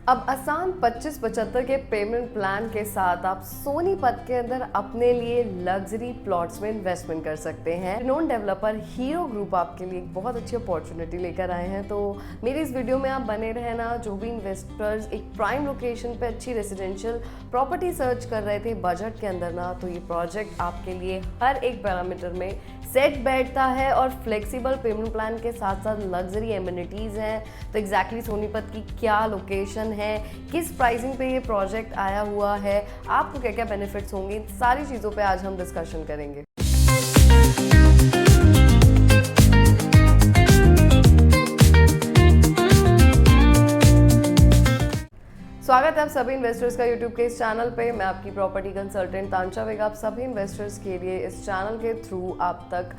अब आसान 25-75 के पेमेंट प्लान के साथ आप सोनीपत के अंदर अपने लिए लग्जरी प्लॉट्स में इन्वेस्टमेंट कर सकते हैं। नोन डेवलपर हीरो ग्रुप आपके लिए एक बहुत अच्छी अपॉर्चुनिटी लेकर आए हैं, तो मेरी इस वीडियो में आप बने रहना। जो भी इन्वेस्टर्स एक प्राइम लोकेशन पे अच्छी रेजिडेंशियल प्रॉपर्टी सर्च कर रहे थे बजट के अंदर ना, तो ये प्रोजेक्ट आपके लिए हर एक पैरामीटर में सेट बैठता है और फ्लेक्सिबल पेमेंट प्लान के साथ साथ लग्जरी एमिनिटीज़ हैं। तो एग्जैक्टली सोनीपत की क्या लोकेशन है, किस प्राइसिंग पे ये प्रोजेक्ट आया हुआ है, आपको क्या क्या बेनिफिट्स होंगे, सारी चीज़ों पे आज हम डिस्कशन करेंगे। स्वागत है आप सभी इन्वेस्टर्स का यूट्यूब के इस चैनल पे। मैं आपकी प्रॉपर्टी कंसल्टेंट तांचा वेगा आप सभी इन्वेस्टर्स के लिए इस चैनल के थ्रू आप तक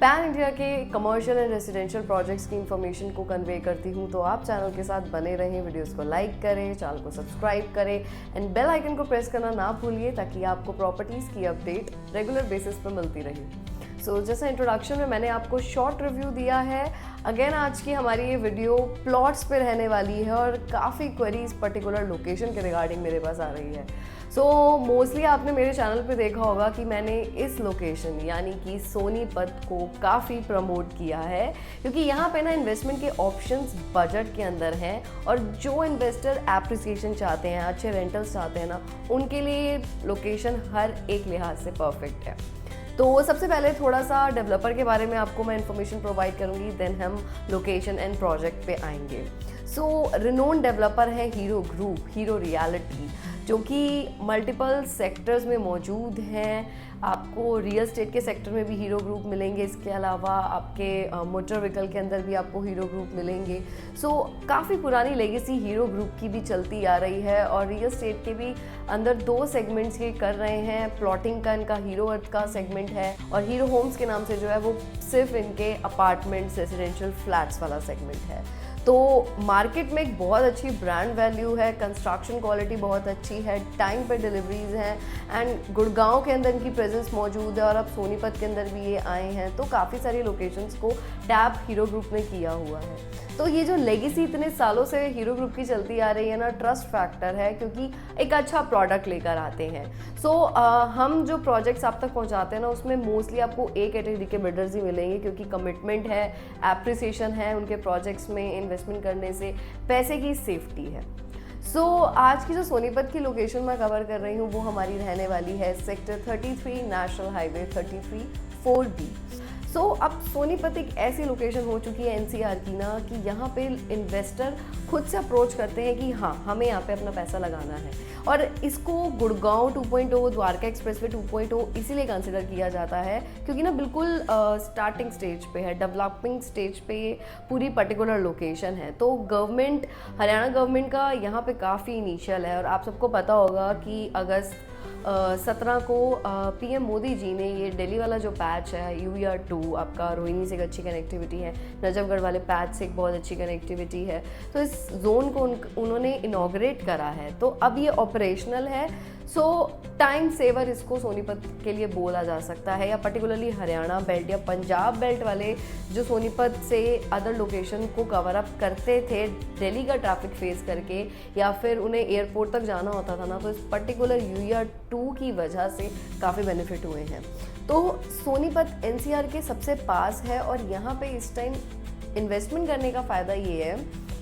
पैन इंडिया के कमर्शियल एंड रेजिडेंशियल प्रोजेक्ट्स की इन्फॉर्मेशन को कन्वे करती हूँ। तो आप चैनल के साथ बने रहें, वीडियोस को लाइक करें, चैनल को सब्सक्राइब करें एंड बेल आइकन को प्रेस करना ना भूलिए ताकि आपको प्रॉपर्टीज़ की अपडेट रेगुलर बेसिस पर मिलती रहे। जैसा इंट्रोडक्शन में मैंने आपको शॉर्ट रिव्यू दिया है, अगेन आज की हमारी ये वीडियो प्लॉट्स पे रहने वाली है और काफ़ी क्वेरीज पर्टिकुलर लोकेशन के रिगार्डिंग मेरे पास आ रही है। मोस्टली आपने मेरे चैनल पे देखा होगा कि मैंने इस लोकेशन यानी कि सोनीपत को काफ़ी प्रमोट किया है, क्योंकि यहाँ पे ना इन्वेस्टमेंट के ऑप्शंस बजट के अंदर हैं और जो इन्वेस्टर एप्रिसिएशन चाहते हैं, अच्छे रेंटल्स चाहते हैं ना, उनके लिए लोकेशन हर एक लिहाज से परफेक्ट है। तो सबसे पहले थोड़ा सा डेवलपर के बारे में आपको मैं इन्फॉर्मेशन प्रोवाइड करूंगी, देन हम लोकेशन एंड प्रोजेक्ट पे आएंगे। रिनोन डेवलपर है हीरो ग्रुप, हीरो रियलिटी, जो कि मल्टीपल सेक्टर्स में मौजूद हैं। आपको रियल स्टेट के सेक्टर में भी हीरो ग्रुप मिलेंगे, इसके अलावा आपके मोटर व्हीकल के अंदर भी आपको हीरो ग्रुप मिलेंगे। काफ़ी पुरानी लेगेसी हीरो ग्रुप की भी चलती आ रही है और रियल स्टेट के भी अंदर दो सेगमेंट्स ये कर रहे हैं। प्लॉटिंग का इनका हीरो अर्थ का सेगमेंट है और हीरो होम्स के नाम से जो है वो सिर्फ इनके अपार्टमेंट्स, रेजिडेंशियल फ्लैट्स वाला सेगमेंट है। तो मार्केट में एक बहुत अच्छी ब्रांड वैल्यू है, कंस्ट्रक्शन क्वालिटी बहुत अच्छी है, टाइम पे डिलीवरीज हैं एंड गुड़गांव के अंदर इनकी प्रेजेंस मौजूद है और अब सोनीपत के अंदर भी ये आए हैं। तो काफ़ी सारी लोकेशंस को टैप हीरो ग्रुप ने किया हुआ है। तो ये जो लेगेसी इतने सालों से हीरो ग्रुप की चलती आ रही है ना, ट्रस्ट फैक्टर है, क्योंकि एक अच्छा प्रोडक्ट लेकर आते हैं। हम जो प्रोजेक्ट्स आप तक पहुंचाते हैं ना, उसमें मोस्टली आपको ए कैटेगरी के बिल्डर्स ही मिलेंगे, क्योंकि कमिटमेंट है, एप्रिसिएशन है उनके प्रोजेक्ट्स में इन्वेस्टमेंट करने से, पैसे की सेफ्टी है। आज की जो सोनीपत की लोकेशन मैं कवर कर रही हूँ वो हमारी रहने वाली है सेक्टर 33 नेशनल हाईवे 33 4B। अब सोनीपत एक ऐसी लोकेशन हो चुकी है एनसीआर की ना, कि यहाँ पे इन्वेस्टर खुद से अप्रोच करते हैं कि हाँ, हमें यहाँ पे अपना पैसा लगाना है। और इसको गुड़गांव 2.0, द्वारका एक्सप्रेसवे 2.0 इसीलिए कंसिडर किया जाता है क्योंकि ना बिल्कुल स्टार्टिंग स्टेज पे है, डेवलपिंग स्टेज पे पूरी पर्टिकुलर लोकेशन है। तो गवर्नमेंट, हरियाणा गवर्नमेंट का यहाँ पे काफ़ी इनिशियल है और आप सबको पता होगा कि अगस्त 17 को पीएम मोदी जी ने ये दिल्ली वाला जो पैच है UER2, आपका रोहिणी से एक अच्छी कनेक्टिविटी है, नजफगढ़ वाले पैच से एक बहुत अच्छी कनेक्टिविटी है, तो इस जोन को उन्होंने इनॉग्रेट करा है। तो अब ये ऑपरेशनल है। टाइम सेवर इसको सोनीपत के लिए बोला जा सकता है, या पर्टिकुलरली हरियाणा बेल्ट या पंजाब बेल्ट वाले जो सोनीपत से अदर लोकेशन को कवर अप करते थे दिल्ली का ट्रैफिक फेस करके, या फिर उन्हें एयरपोर्ट तक जाना होता था ना, तो इस पर्टिकुलर UER2 की वजह से काफ़ी बेनिफिट हुए हैं। तो सोनीपत NCR के सबसे पास है और यहाँ पे इस टाइम इन्वेस्टमेंट करने का फ़ायदा ये है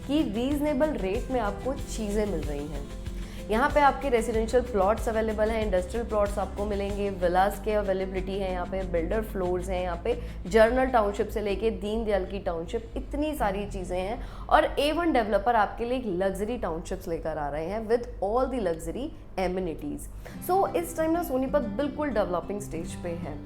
कि रीजनेबल रेट में आपको चीज़ें मिल रही हैं। यहाँ पे आपके रेजिडेंशियल प्लॉट्स अवेलेबल हैं, इंडस्ट्रियल प्लॉट्स आपको मिलेंगे, विलास के अवेलेबिलिटी है, यहाँ पे बिल्डर फ्लोर्स हैं, यहाँ पे जर्नल टाउनशिप से लेके दीनदयाल की टाउनशिप, इतनी सारी चीज़ें हैं। और A1 डेवलपर आपके लिए एक लग्जरी टाउनशिप्स लेकर आ रहे हैं with all the luxury amenities. इस टाइम ना सोनीपत बिल्कुल डेवलपिंग स्टेज पे है।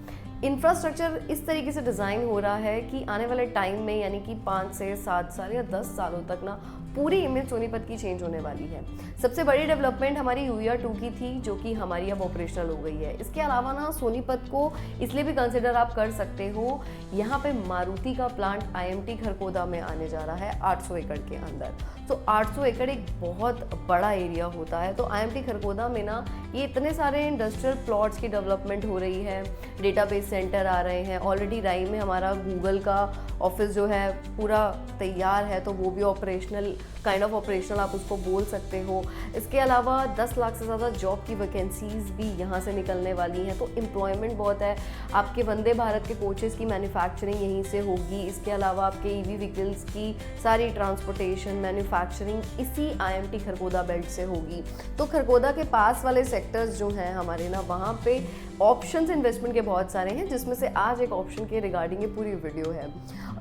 इंफ्रास्ट्रक्चर इस तरीके से डिज़ाइन हो रहा है कि आने वाले टाइम में, यानी कि 5 से 7 साल या 10 सालों तक ना, पूरी इमेज सोनीपत की चेंज होने वाली है। सबसे बड़ी डेवलपमेंट हमारी UER2 की थी, जो कि हमारी अब ऑपरेशनल हो गई है। इसके अलावा ना सोनीपत को इसलिए भी कंसिडर आप कर सकते हो, यहाँ पे मारुति का प्लांट IMT खरकोदा में आने जा रहा है 800 एकड़ के अंदर। तो 800 एकड़ एक बहुत बड़ा एरिया होता है। तो IMT खरगोदा में ना ये इतने सारे इंडस्ट्रियल प्लॉट्स की डेवलपमेंट हो रही है, डेटाबेस सेंटर आ रहे हैं, ऑलरेडी राई में हमारा गूगल का ऑफिस जो है पूरा तैयार है, तो वो भी ऑपरेशनल, काइंड ऑफ ऑपरेशनल आप उसको बोल सकते हो। इसके अलावा 10 लाख से ज़्यादा जॉब की वैकेंसीज भी यहाँ से निकलने वाली हैं, तो एम्प्लॉयमेंट बहुत है। आपके वंदे भारत के कोचेज़ की मैन्युफैक्चरिंग यहीं से होगी। इसके अलावा आपके EV व्हीकल्स की सारी ट्रांसपोर्टेशन, मैन्युफैक्चरिंग इसी IMT खरगोदा बेल्ट से होगी। तो खरगोदा के पास वाले सेक्टर्स जो हैं हमारे ना, वहाँ पे ऑप्शंस इन्वेस्टमेंट के बहुत सारे हैं, जिसमें से आज एक ऑप्शन के रिगार्डिंग ये पूरी वीडियो है।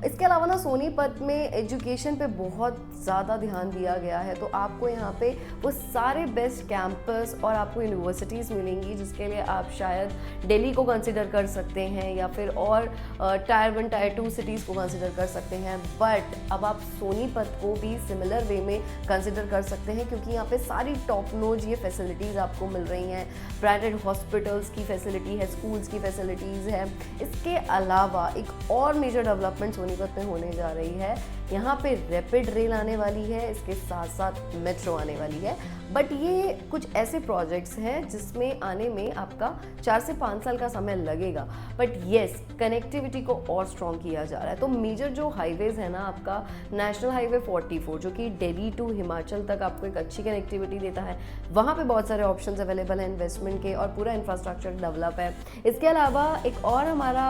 इसके अलावा ना सोनीपत में एजुकेशन पे बहुत ज़्यादा ध्यान दिया गया है, तो आपको यहाँ पे वो सारे बेस्ट कैंपस और आपको यूनिवर्सिटीज़ मिलेंगी, जिसके लिए आप शायद दिल्ली को कंसिडर कर सकते हैं या फिर और टायर 1 टायर 2 सिटीज़ को कंसिडर कर सकते हैं। बट अब आप सोनीपत को भी सिमिलर वे में कंसिडर कर सकते हैं, क्योंकि यहाँ पे सारी टॉप नॉच ये फैसिलिटीज़ आपको मिल रही हैं। ब्रांडेड हॉस्पिटल्स की फैसिलिटी है, स्कूल्स की फैसिलिटीज़ है। इसके अलावा एक और मेजर डेवलपमेंट सोनीपत में होने जा रही है। यहाँ पे रैपिड रेल आने वाली है, इसके साथ साथ मेट्रो आने वाली है। बट ये कुछ ऐसे प्रोजेक्ट्स हैं जिसमें आने में आपका 4 से 5 साल का समय लगेगा। बट येस, कनेक्टिविटी को और स्ट्रॉन्ग किया जा रहा है। तो मेजर जो हाईवेज है ना, आपका नेशनल हाईवे 44 जो कि दिल्ली टू हिमाचल तक आपको एक अच्छी कनेक्टिविटी देता है, वहाँ पे बहुत सारे ऑप्शंस अवेलेबल हैं इन्वेस्टमेंट के, और पूरा इंफ्रास्ट्रक्चर डेवलप है। इसके अलावा एक और हमारा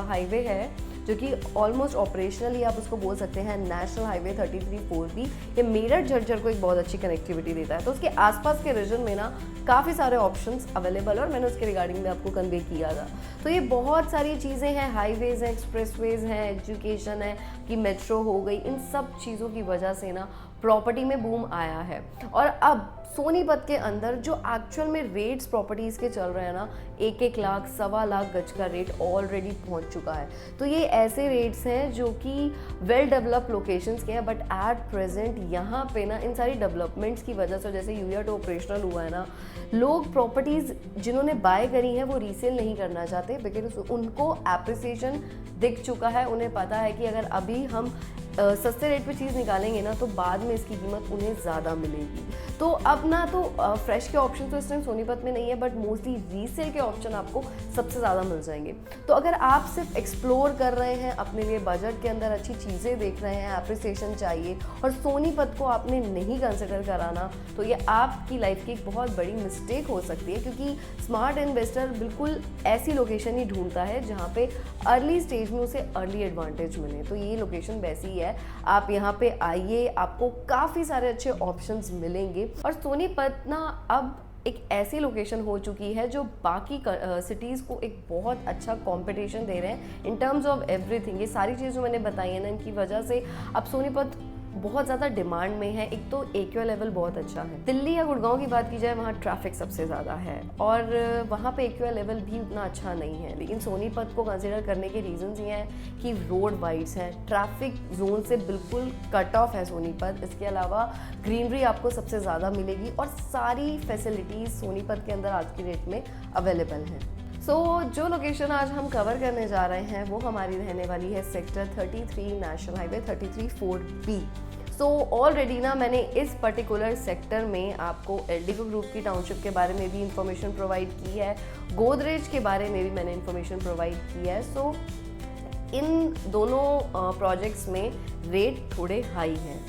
हाईवे है जो कि ऑलमोस्ट ऑपरेशनल ही आप उसको बोल सकते हैं, नेशनल हाईवे 33/4B। ये मेरठ झज्जर को एक बहुत अच्छी कनेक्टिविटी देता है। तो उसके आसपास के रीजन में ना काफ़ी सारे ऑप्शंस अवेलेबल है, और मैंने उसके रिगार्डिंग में आपको कन्वे किया था। तो ये बहुत सारी चीज़ें हैं, हाईवेज हैं, एक्सप्रेसवेज हैं, एजुकेशन है, कि मेट्रो हो गई, इन सब चीज़ों की वजह से ना प्रॉपर्टी में बूम आया है। और अब सोनीपत के अंदर जो एक्चुअल में रेट्स प्रॉपर्टीज़ के चल रहे हैं ना, 1-1 लाख, 1.25 लाख गज का रेट ऑलरेडी पहुंच चुका है। तो ये ऐसे रेट्स हैं जो कि वेल डेवलप लोकेशंस के हैं। बट एट प्रेजेंट यहाँ पे ना इन सारी डेवलपमेंट्स की वजह से, जैसे UR2 ऑपरेशनल हुआ है ना, लोग प्रॉपर्टीज़ जिन्होंने बाय करी हैं वो रीसेल नहीं करना चाहते, बिकॉज उनको एप्रिसिएशन दिख चुका है। उन्हें पता है कि अगर अभी हम सस्ते रेट पे चीज़ निकालेंगे ना, तो बाद में इसकी कीमत उन्हें ज़्यादा मिलेगी। तो अब ना तो फ्रेश के ऑप्शन तो इस टाइम सोनीपत में नहीं है, बट मोस्टली रीसेल के ऑप्शन आपको सबसे ज़्यादा मिल जाएंगे। तो अगर आप सिर्फ एक्सप्लोर कर रहे हैं, अपने लिए बजट के अंदर अच्छी चीज़ें देख रहे हैं, एप्रिसिएशन चाहिए, और सोनीपत को आपने नहीं कंसिडर कराना, तो ये आपकी लाइफ की एक बहुत बड़ी मिस्टेक हो सकती है। क्योंकि स्मार्ट इन्वेस्टर बिल्कुल ऐसी लोकेशन ही ढूंढता है जहाँ पे अर्ली स्टेज में उसे अर्ली एडवांटेज मिले। तो ये लोकेशन वैसी है, आप यहाँ पे आइए, आपको काफ़ी सारे अच्छे ऑप्शंस मिलेंगे। और सोनीपत ना अब एक ऐसी लोकेशन हो चुकी है जो बाकी सिटीज़ को एक बहुत अच्छा कंपटीशन दे रहे हैं इन टर्म्स ऑफ एवरीथिंग। ये सारी चीज़ जो मैंने बताई है ना, इनकी वजह से अब सोनीपत बहुत ज़्यादा डिमांड में है। एक तो AQI लेवल बहुत अच्छा है। दिल्ली या गुड़गांव की बात की जाए, वहाँ ट्रैफिक सबसे ज़्यादा है, और वहाँ पे AQI लेवल भी उतना अच्छा नहीं है। लेकिन सोनीपत को कंसिडर करने के रीजंस ये हैं कि रोड वाइड्स हैं, ट्रैफिक जोन से बिल्कुल कट ऑफ है सोनीपत। इसके अलावा ग्रीनरी आपको सबसे ज़्यादा मिलेगी, और सारी फैसिलिटीज़ सोनीपत के अंदर आज की डेट में अवेलेबल हैं। जो लोकेशन आज हम कवर करने जा रहे हैं वो हमारी रहने वाली है sector 33 national highway 33/4B। Already ना मैंने इस पर्टिकुलर सेक्टर में आपको एल्डिको ग्रुप की टाउनशिप के बारे में भी इंफॉर्मेशन प्रोवाइड की है, गोदरेज के बारे में भी मैंने इंफॉर्मेशन प्रोवाइड की है। इन दोनों प्रोजेक्ट्स में रेट थोड़े हाई हैं।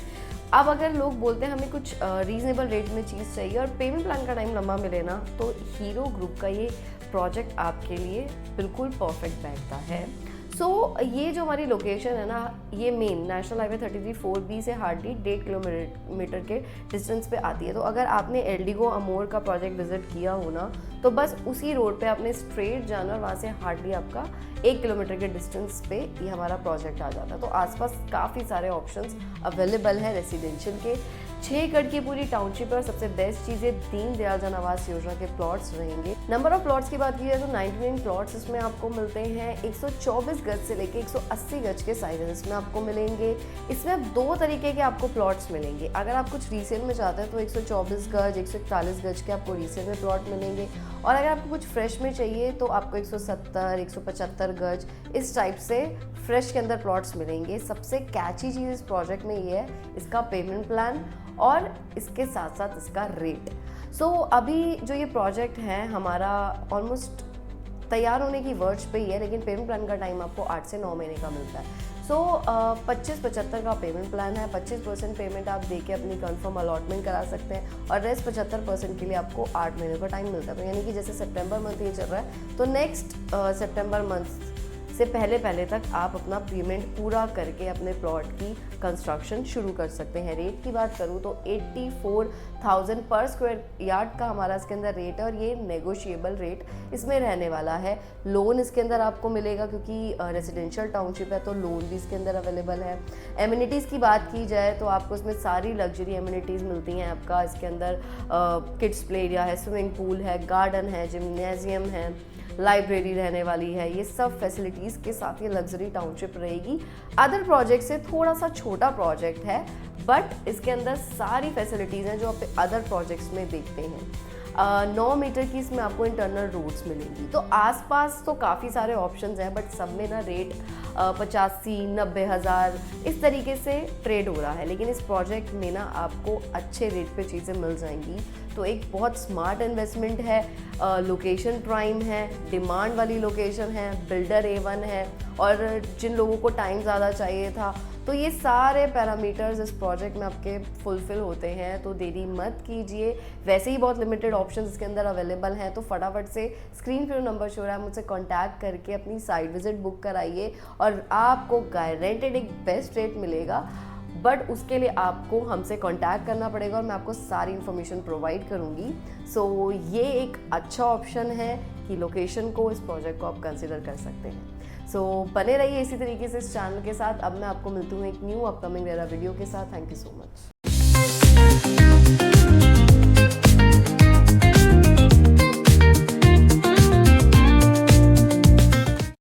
अब अगर लोग बोलते हैं हमें कुछ रीजनेबल रेट में चीज़ चाहिए और पेमेंट प्लान का टाइम लंबा मिले ना, तो हीरो ग्रुप का ये प्रोजेक्ट आपके लिए बिल्कुल परफेक्ट बैठता है। ये जो हमारी लोकेशन है ना, ये मेन नेशनल हाईवे 33/4B से हार्डली 1.5 किलोमीटर के डिस्टेंस पे आती है। तो अगर आपने एल्डिगो अमोर का प्रोजेक्ट विजिट किया हो ना, तो बस उसी रोड पे आपने स्ट्रेट जाना और वहाँ से हार्डली आपका 1 किलोमीटर के डिस्टेंस पे ये हमारा प्रोजेक्ट आ जाता है। तो आसपास काफ़ी सारे ऑप्शंस अवेलेबल हैं रेसिडेंशियल के। 6 एकड़ की पूरी टाउनशिप है और सबसे बेस्ट चीज़ है दीनदयाल जन आवास योजना के प्लॉट्स रहेंगे। नंबर ऑफ प्लॉट्स की बात की जाए तो 99 प्लॉट्स इसमें आपको मिलते हैं। 124 गज से लेके 180 गज के साइजेस इसमें आपको मिलेंगे। इसमें अब 2 तरीके के आपको प्लॉट्स मिलेंगे। अगर आप कुछ रीसेल में चाहते हैं तो 124 गज 141 गज के आपको रीसेल में प्लॉट मिलेंगे, और अगर आपको कुछ फ्रेश में चाहिए तो आपको 170 175 गज इस टाइप से फ्रेश के अंदर प्लॉट्स मिलेंगे। सबसे कैची चीज़ इस प्रोजेक्ट में ये है इसका पेमेंट प्लान और इसके साथ साथ इसका रेट। सो अभी जो ये प्रोजेक्ट है हमारा ऑलमोस्ट तैयार होने की वर्ज पे ही है, लेकिन पेमेंट प्लान का टाइम आपको 8 से 9 महीने का मिलता है। 25-75 का पेमेंट प्लान है। 25% पेमेंट आप देके अपनी कंफर्म अलॉटमेंट करा सकते हैं और रेस्ट 75% के लिए आपको 8 महीने का टाइम मिलता है। तो यानी कि जैसे सितंबर मंथ ये चल रहा है तो नेक्स्ट सितंबर मंथ से पहले तक आप अपना पेमेंट पूरा करके अपने प्लॉट की कंस्ट्रक्शन शुरू कर सकते हैं। रेट की बात करूँ तो 84,000 पर स्क्वायर यार्ड का हमारा इसके अंदर रेट है और ये नेगोशिएबल रेट इसमें रहने वाला है। लोन इसके अंदर आपको मिलेगा क्योंकि रेजिडेंशियल टाउनशिप है तो लोन भी इसके अंदर अवेलेबल है। एमिनिटीज़ की बात की जाए तो आपको इसमें सारी लग्जरी एमिनिटीज़ मिलती हैं। आपका इसके अंदर किड्स प्ले एरिया है, स्विमिंग पूल है, गार्डन है, जिम्नेजियम है, लाइब्रेरी रहने वाली है। ये सब फैसिलिटीज़ के साथ ये लग्जरी टाउनशिप रहेगी। अदर प्रोजेक्ट से थोड़ा सा छोटा प्रोजेक्ट है बट इसके अंदर सारी फैसिलिटीज़ हैं जो आप अदर प्रोजेक्ट्स में देखते हैं। 9 मीटर की इसमें आपको इंटरनल रोड्स मिलेंगी। तो आसपास तो काफ़ी सारे ऑप्शंस हैं बट सब में ना रेट 85-90 हज़ार इस तरीके से ट्रेड हो रहा है, लेकिन इस प्रोजेक्ट में ना आपको अच्छे रेट पे चीज़ें मिल जाएंगी। तो एक बहुत स्मार्ट इन्वेस्टमेंट है। लोकेशन प्राइम है, डिमांड वाली लोकेशन है, बिल्डर A1 है, और जिन लोगों को टाइम ज़्यादा चाहिए था तो ये सारे पैरामीटर्स इस प्रोजेक्ट में आपके फुलफिल होते हैं। तो देरी मत कीजिए। वैसे ही बहुत लिमिटेड ऑप्शंस इसके अंदर अवेलेबल हैं, तो फटाफट से स्क्रीन पे नंबर शो रहा है, मुझसे कांटेक्ट करके अपनी साइट विजिट बुक कराइए और आपको गारंटेड एक बेस्ट रेट मिलेगा। बट उसके लिए आपको हमसे कांटेक्ट करना पड़ेगा और मैं आपको सारी इन्फॉर्मेशन प्रोवाइड करूँगी। सो ये एक अच्छा ऑप्शन है कि लोकेशन को, इस प्रोजेक्ट को आप कंसिडर कर सकते हैं। सो बने रहिए इसी तरीके से इस चैनल के साथ। अब मैं आपको मिलती हूँ एक न्यू अपकमिंग वीडियो के साथ। Thank you so much.